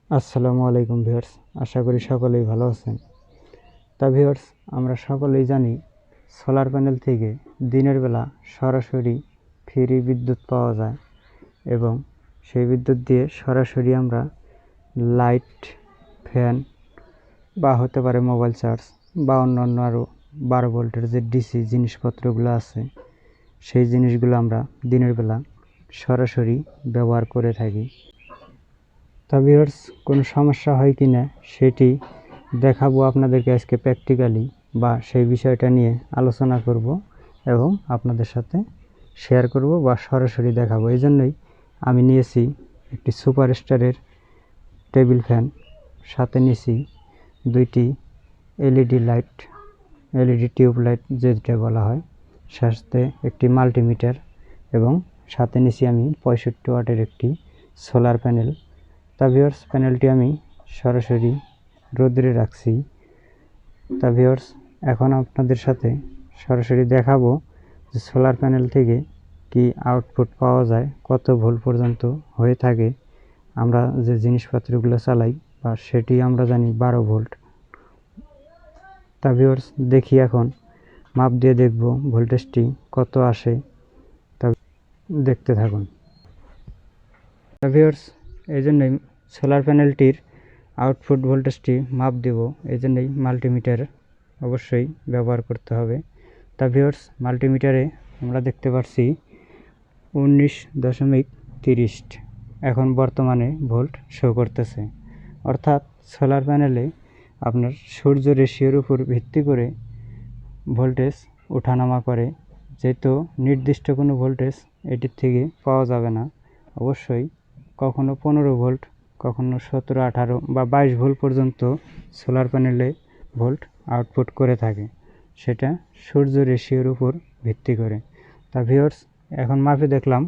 আসসালামু আলাইকুম ভিউয়ার্স, আশা করি সকলেই ভালো আছেন। তা ভিউয়ার্স, আমরা সকলেই জানি সোলার প্যানেল থেকে দিনের বেলা সরাসরি ফ্রি বিদ্যুৎ পাওয়া যায় এবং সেই বিদ্যুৎ দিয়ে সরাসরি আমরা লাইট, ফ্যান বা হতে পারে মোবাইল চার্জ বা অন্যান্য আরও 12 ভোল্টের যে ডিসি জিনিসপত্রগুলো আছে সেই জিনিসগুলো আমরা দিনের বেলা সরাসরি ব্যবহার করে থাকি। তা ভিউয়ার্স, কোনো সমস্যা হয় কি না সেটি দেখাবো আপনাদেরকে আজকে প্র্যাকটিক্যালি, বা সেই বিষয়টা নিয়ে আলোচনা করব এবং আপনাদের সাথে শেয়ার করব বা সরাসরি দেখাবো। এই জন্যই আমি নিয়েছি একটি সুপারস্টারের টেবিল ফ্যান, সাথে নিয়েছি দুইটি LED light, LED tube light যেটা বলা হয়, সাথে একটি মাল্টিমিটার এবং সাথে নিয়েছি আমি 65 ওয়াটের একটি সোলার প্যানেল। তা ভিউয়ার্স, প্যানেলটি আমি সরাসরি রোদ্রে রাখছি। তা ভিউয়ার্স, এখন আপনাদের সাথে সরাসরি দেখাবো যে সোলার প্যানেল থেকে কি আউটপুট পাওয়া যায়, কত ভোল্ট পর্যন্ত হয়ে থাকে। আমরা যে জিনিসপত্রগুলো চালাই বা সেটি আমরা জানি 12 ভোল্ট। তা ভিউয়ার্স, দেখি এখন মাপ দিয়ে দেখব ভোল্টেজটি কত আসে। তা দেখতে থাকুন। তা ভিউয়ার্স, এই জন্যই সোলার প্যানেলটির আউটপুট ভোল্টেজটি মাপ দেব, এই জন্যই মাল্টিমিটার অবশ্যই ব্যবহার করতে হবে। তা ভিউয়ার্স, মাল্টিমিটারে আমরা দেখতে পাচ্ছি 19.30 এখন বর্তমানে ভোল্ট শো করতেছে। অর্থাৎ সোলার প্যানেলে আপনার সূর্য রেশিওর উপর ভিত্তি করে ভোল্টেজ ওঠানামা করে, যেহেতু নির্দিষ্ট কোনো ভোল্টেজ এটির থেকে পাওয়া যাবে না। অবশ্যই কখনো 15 ভোল্ট, কখনো 17, 18 বা 22 ভোল্ট পর্যন্ত সোলার প্যানেলে ভোল্ট আউটপুট করে থাকে, সেটা সূর্য রেশিওর উপর ভিত্তি করে। তা ভিউয়ার্স, এখন মাপে দেখলাম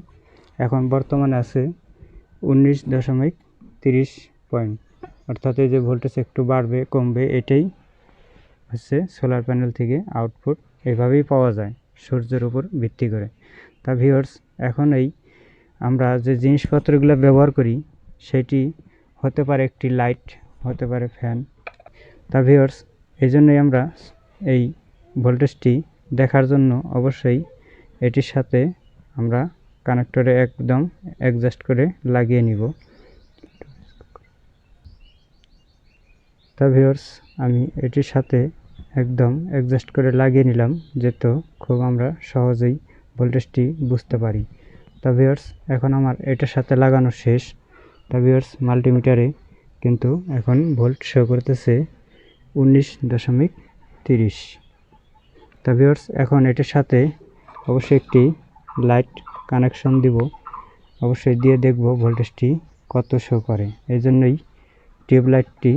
এখন বর্তমানে আছে 19.30 পয়েন্ট। অর্থাৎ এই যে ভোল্টেজ একটু বাড়বে কমবে, এটাই হচ্ছে সোলার প্যানেল থেকে আউটপুট। এভাবেই পাওয়া যায় সূর্যের উপর ভিত্তি করে। তা ভিউয়ার্স, এখন এই আমরা যে জিনিসপত্রগুলো ব্যবহার করি সেটি হতে পারে একটি লাইট, হতে পারে ফ্যান। তা ভিউয়ার্স, এই জন্যই আমরা এই ভোল্টেজটি দেখার জন্য অবশ্যই এটির সাথে আমরা কানেক্টরে একদম অ্যাডজাস্ট করে লাগিয়ে নিব। তা ভিউয়ার্স, আমি এটির সাথে একদম অ্যাডজাস্ট করে লাগিয়ে নিলাম, যেহেতু খুব আমরা সহজেই ভোল্টেজটি বুঝতে পারি। তা ভিউয়ার্স, এখন আমার এটার সাথে লাগানো শেষ। তা ভিউয়ার্স, মাল্টিমিটারে কিন্তু এখন ভোল্ট শো করতেছে 19.30। তা ভিউয়ার্স, এখন এটার সাথে অবশ্যই একটি লাইট কানেকশন দিব, অবশ্যই দিয়ে দেখব ভোল্টেজটি কত শো করে। এই জন্যই টিউব লাইটটি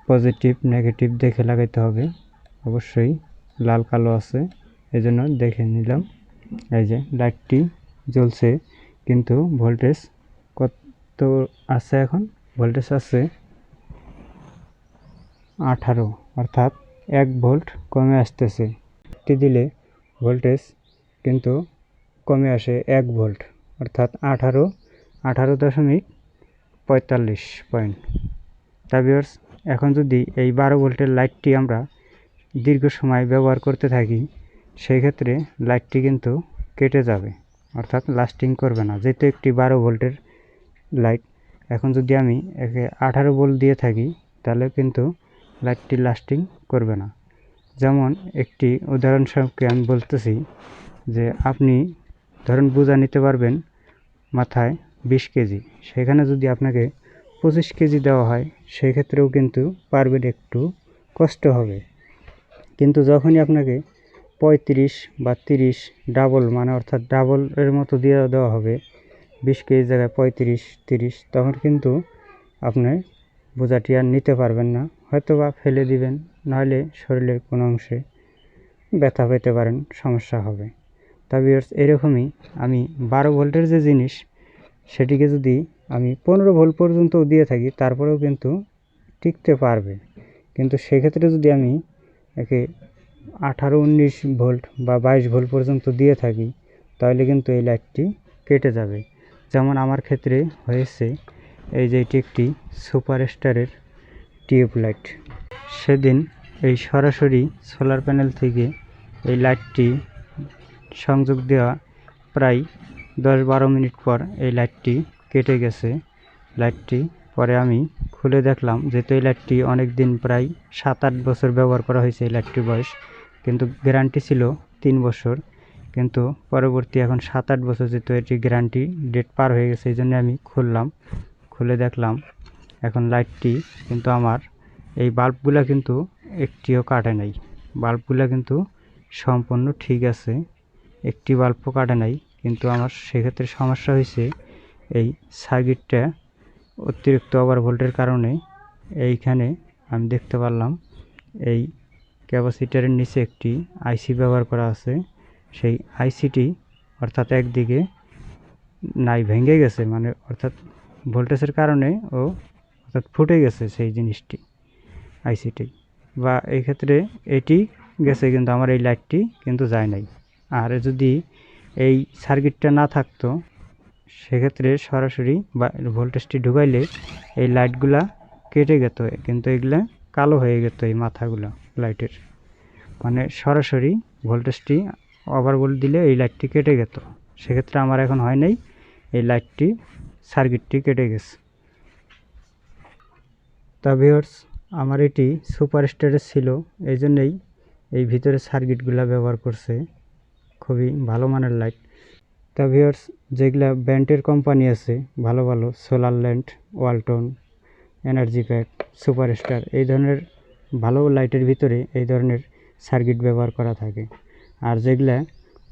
পজিটিভ নেগেটিভ দেখে লাগাইতে হবে। অবশ্যই লাল কালো আছে, এই জন্য দেখে নিলাম। এই যে লাইটটি জ্বলছে, কিন্তু ভোল্টেজ কত আছে? এখন ভোল্টেজ আছে 18, অর্থাৎ 1 ভোল্ট কমে আসতেছে। একটি দিলে ভোল্টেজ কিন্তু কমে আসে 1 ভোল্ট, অর্থাৎ 18.45 পয়েন্ট। তা ভিউয়ার্স, এখন যদি এই 12 ভোল্টের লাইটটি আমরা দীর্ঘ সময় ব্যবহার করতে থাকি, সেই ক্ষেত্রে লাইটটি কিন্তু কেটে যাবে, অর্থাৎ লাস্টিং করবে না। যেহেতু একটি 12 ভোল্টের লাইট, এখন যদি আমি একে 18 ভোল্ট দিয়ে থাকি তাহলে কিন্তু লাইটটি লাস্টিং করবে না। যেমন একটি উদাহরণস্বরূপকে আমি বলতেছি যে আপনি ধরুন বোঝা নিতে পারবেন মাথায় 20 কেজি, সেখানে যদি আপনাকে 25 কেজি দেওয়া হয় সেই ক্ষেত্রেও কিন্তু পারবেন, একটু কষ্ট হবে। কিন্তু যখনই আপনাকে 35 বা 30 ডাবল, মানে অর্থাৎ ডাবলের মতো দিয়ে দেওয়া হবে, 20 কেজির জায়গায় 35, 30, তখন কিন্তু আপনি বোঝাটি আর নিতে পারবেন না, হয়তো বা ফেলে দিবেন, নাহলে শরীরের কোনো অংশে ব্যথা পেতে পারেন, সমস্যা হবে। তা ভিউয়ার্স, এরকমই আমি 12 ভোল্টের যে জিনিস সেটিকে যদি আমি 15 ভোল্ট পর্যন্ত দিয়ে থাকি তারপরেও কিন্তু টিকতে পারবে। কিন্তু সেক্ষেত্রে যদি আমি একে 18, 19 ভোল্ট বা 22 ভোল্ট পর্যন্ত দিয়ে থাকি তাহলে কিন্তু এই লাইটটি কেটে যাবে। যেমন আমার ক্ষেত্রে হয়েছে, এই যে এটি একটি সুপারস্টারের টিউবলাইট। সেদিন এই সরাসরি সোলার প্যানেল থেকে এই লাইটটি সংযোগ দেওয়া প্রায় 10-12 মিনিট পর এই লাইটটি কেটে গেছে। লাইটটি পরে আমি খুলে দেখলাম, যেহেতু এই লাইটটি অনেক দিন, প্রায় 7-8 বছর ব্যবহার করা হয়েছে এই লাইটটির বয়স, কিন্তু গ্যারান্টি ছিল 3 বছর, কিন্তু পরবর্তী এখন 7-8 বছর যেহেতু এটি গ্যারান্টি ডেট পার হয়ে গেছে, এই জন্য আমি খুলে দেখলাম এখন লাইটটি কিন্তু আমার এই বাল্বগুলা কিন্তু একটিও কাটে নাই। বাল্বগুলা কিন্তু সম্পূর্ণ ঠিক আছে, একটি বাল্বও কাটে নাই। কিন্তু আমার সেক্ষেত্রে সমস্যা হয়েছে এই সার্কিটটা অতিরিক্ত ওভারভোল্টের কারণে। এইখানে আমি দেখতে পারলাম এই ক্যাপাসিটারের নিচে একটি আইসি ব্যবহার করা আছে। সেই আইসিটি অর্থাৎ একদিকে নাই ভেঙে গেছে, মানে অর্থাৎ ভোল্টেজের কারণে অর্থাৎ ফুটে গেছে সেই জিনিসটি, আইসিটি, বা এই ক্ষেত্রে এটি গেছে, কিন্তু আমার এই লাইটটি কিন্তু যায় নাই। আর যদি এই সার্কিটটা না থাকতো সেক্ষেত্রে সরাসরি বা ভোল্টেজটি ঢুকাইলে এই লাইটগুলা কেটে যেত, কিন্তু এগুলা কালো হয়ে যেত এই মাথাগুলো লাইটের, মানে সরাসরি ভোল্টেজটি ওভারভোল্ট দিলে এই লাইটটি কেটে যেত। সেক্ষেত্রে আমার এখন হয় নাই, এই লাইটটি সার্কিটটি কেটে গেছে। তা ভিউয়ার্স, আমার এটি সুপারস্টারের ছিল, এই জন্যই এই ভিতরে সার্কিটগুলো ব্যবহার করছে, খুবই ভালো মানের লাইট। তা ভিউয়ার্স, যেগুলা ব্র্যান্ডের কোম্পানি আছে ভালো ভালো, solar land, Walton, energy pack, superstar, এই ধরনের ভালো লাইটের ভিতরে এই ধরনের সার্কিট ব্যবহার করা থাকে। আর যেগুলা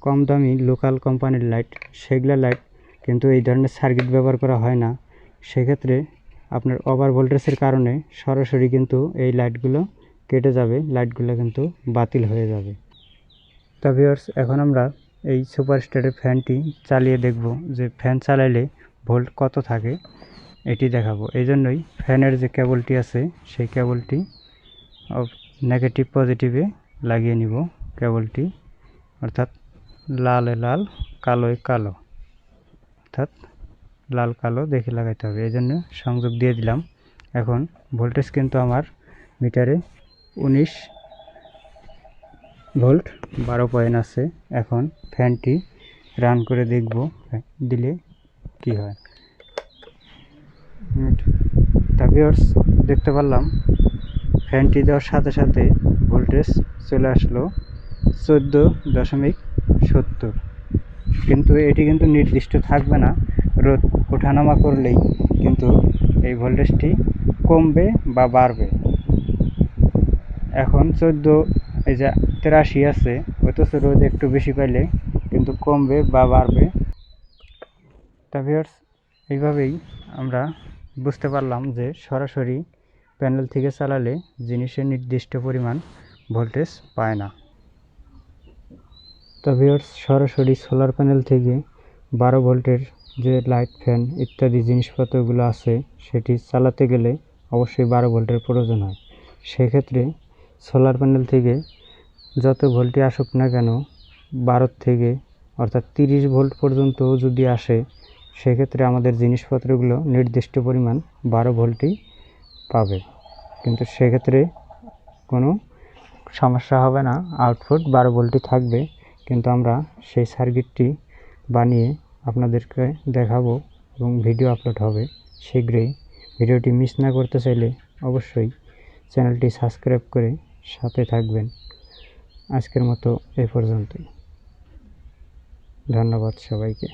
কম দামি লোকাল কোম্পানির লাইট, সেগুলা লাইট কিন্তু এই ধরনের সার্কিট ব্যবহার করা হয় না। সেক্ষেত্রে আপনার ওভার ভোল্টেজের কারণে সরাসরি কিন্তু এই লাইটগুলো কেটে যাবে, লাইটগুলো কিন্তু বাতিল হয়ে যাবে। তা ভিউয়ার্স, এখন আমরা এই সুপারস্টারের ফ্যানটি চালিয়ে দেখব যে ফ্যান চালাইলে ভোল্ট কত থাকে, এটি দেখাবো। এই জন্যই ফ্যানের যে কেবলটি আছে সেই কেবলটি নেগেটিভ পজিটিভে লাগিয়ে নিব কেবলটি, অর্থাৎ লালে লাল কালোয় কালো, অর্থাৎ লাল কালো দেখে লাগাইতে হবে। এই জন্য সংযোগ দিয়ে দিলাম। এখন ভোল্টেজ কিন্তু আমার মিটারে 19 ভোল্ট 12 পয়েন্ট আছে। এখন ফ্যানটি রান করে দেখব দিলে কি হয়। তা ভিউয়ার্স, দেখতে পারলাম ফ্যানটি দেওয়ার সাথে সাথে ভোল্টেজ চলে আসলো 14.70। কিন্তু এটি কিন্তু নির্দিষ্ট থাকবে না, রোদ ওঠানামা করলেই কিন্তু এই ভোল্টেজটি কমবে বা বাড়বে। এখন 83 আছে, অথচ রোদ একটু বেশি পাইলে কিন্তু কমবে বা বাড়বে। তা ভিউয়ার্স, এইভাবেই আমরা বুঝতে পারলাম যে সরাসরি প্যানেল থেকে চালালে জিনিসের নির্দিষ্ট পরিমাণ ভোল্টেজ পায় না। তা ভিউয়ার্স, সরাসরি সোলার প্যানেল থেকে 12 ভোল্টের যে লাইট, ফ্যান ইত্যাদি জিনিসপত্রগুলো আছে সেটি চালাতে গেলে অবশ্যই 12 ভোল্টের প্রয়োজন হয়। সেক্ষেত্রে সোলার প্যানেল থেকে যত ভোল্টই আসুক না কেন, 12 থেকে অর্থাৎ 30 ভোল্ট পর্যন্ত যদি আসে, সেক্ষেত্রে আমাদের জিনিসপত্রগুলো নির্দিষ্ট পরিমাণ 12 ভোল্টই পাবে, কিন্তু সেক্ষেত্রে কোনো সমস্যা হবে না, আউটপুট 12 ভোল্টই থাকবে। কিন্তু আমরা সেই সার্কিটটি বানিয়ে আপনাদেরকে দেখাবো এবং ভিডিও আপলোড হবে শীঘ্রই। ভিডিওটি মিস না করতে চাইলে অবশ্যই চ্যানেলটি সাবস্ক্রাইব করে সাথে থাকবেন। আজকের মতো এ পর্যন্তই। ধন্যবাদ সবাইকে।